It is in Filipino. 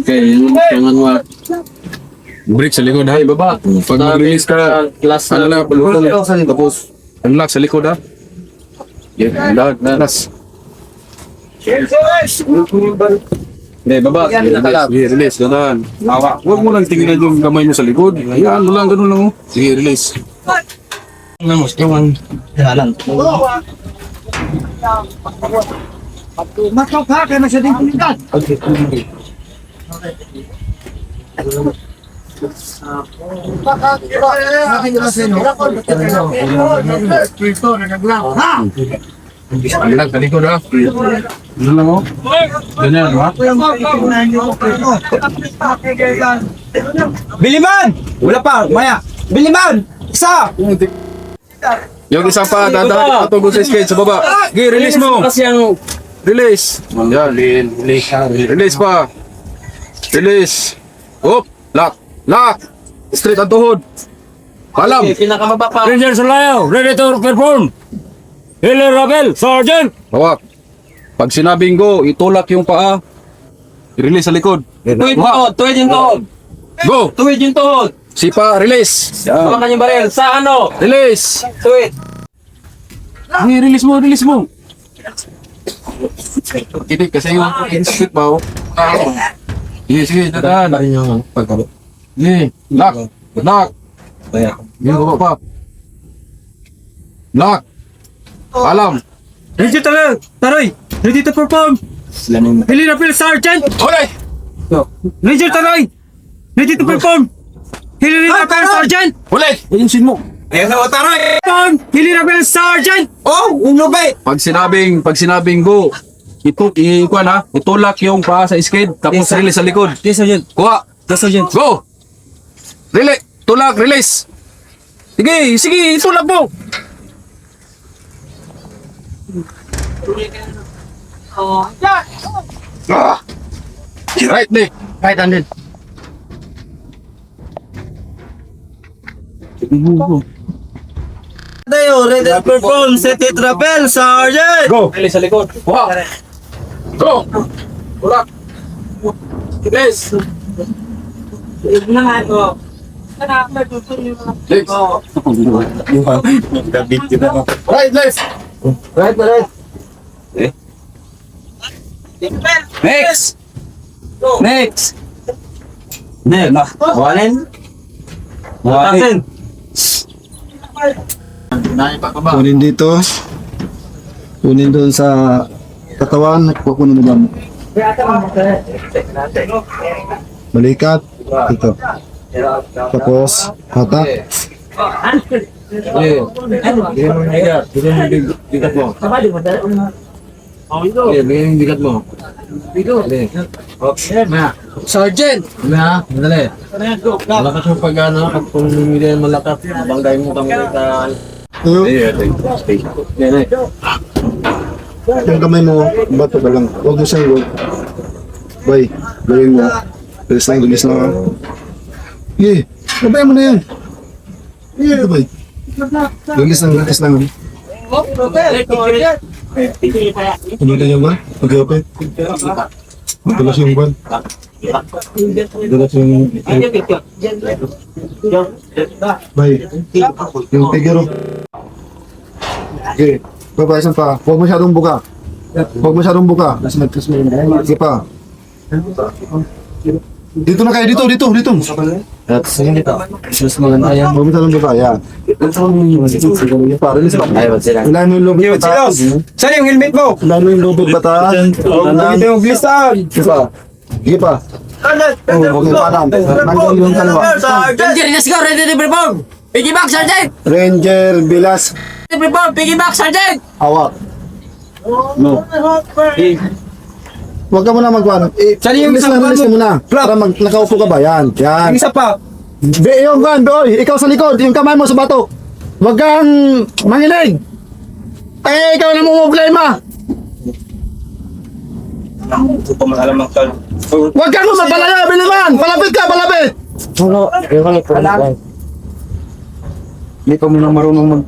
Okay, kailangan mo. Break sa likod ha, ibaba. Pag mag-release ka, ano lang, palutong. Tapos, unlock sa likod ha. Yeah, unlock, nanas. Hindi, baba. Sige, release, ganun. Huwag mo lang tingnan yung kamay mo sa likod. Ayan, mo lang, ganun lang. Sige, release. Makakaka na siya din kulitan. Unlock sa likod ha. Ganun lang mo. Ganyan, ha? Biliman! Wala pa, maya. Biliman! Isa! Yung isa pa, dadaan ito sa skate sa baba. Sige, release mo. Release. Yan. Release pa. Release. Up. Lock. Lock. Straight ang tuhod. Palam. Ranger Solayo, ready to perform. Hiller Rabel, Sergeant. Hawak. Pag sinabing go, itulak yung paa. Release sa likod. Tuwid yung tuhod. Go. Tuwid yung tuhod. Sipa, release. Yan. Hawakan yung baril. Sa ano? Release. Tuwid. Sige, release mo, release mo. Kitik kasi yung instant pa. Sige, sige, dadaan. Sige, lock. Lock. Sige, baba pa. Lock. Alam. Ready to Taroy! Ready to perform! Hiller Rabel, Sergeant! Alright. Ranger Taroy! Ready to perform! Hiller Rabel, Sergeant! Ulit. Ayunsin mo. Ayan na, Taroy! Hiller Rabel, Sergeant! Oh, umlubay! Pag sinabing go, ikuan ha, itulak yung paa sa skid, tapos release sa likod. Yes, Sergeant. Kuha. Yes, Sergeant. Go! Release! Tulak, release! Sige, sige, itulak mo! Ah! Right, Nick! Right handed. Tayo, ready to perform. Set it, Rabel, Sergeant! Go! Release sa likod. Kuha! Go! Tulak! Release! Legs! Right, left! Right, right! Next. Next. Next. Wanin. Kunin dito. Kunin doon sa katawan. Kukunin mo lang. Balikat. Ito. Tapos, hatak. Bigat mo. Sergeant. Madali. Malakas mo pag ano, pag pumili ng malakas, banggay mo kami ka... Yung kamay mo, bato ka lang. Huwag mo siyang huwag. Bay, gawin mo. Bilis lang. Sige, babayan mo na yan. Sige, bay. Bilis lang. Pagkita niyo ba? Pagkapit? Tulas yung ban. Tulas yung... Bay, yung figure. Okay, babayasan pa. Huwag masyadong buka. Sige pa. Dito na kayo, dito. That's it. Just maganda yan. Huwag masyadong buka, yan. Ilahin mo yung lubid pataas. Saan yung helmet mo? Ilahin mo yung lubid pataas. Dito yung blister! Sige pa. Huwag mo pa lang. Nanggal yung kalwa. Ranger, let's go. Ready to perform. Piggyback, Sergeant. Ranger, bilas, Ready to perform. Piggyback, Sergeant. awak. No. Huwag ka muna magkuhan. Saan yung Release isang ka muna. Para nakaupo ka ba? Yan. Yung isa pa. Yung kan, boy. Ikaw sa likod. Yung kamay mo sa bato. Huwag kang manginig. Ikaw na mo problema. Huwag kang mapalaya, Biliman. Palapit ka, palapit. Hindi pa mo na marunong mag...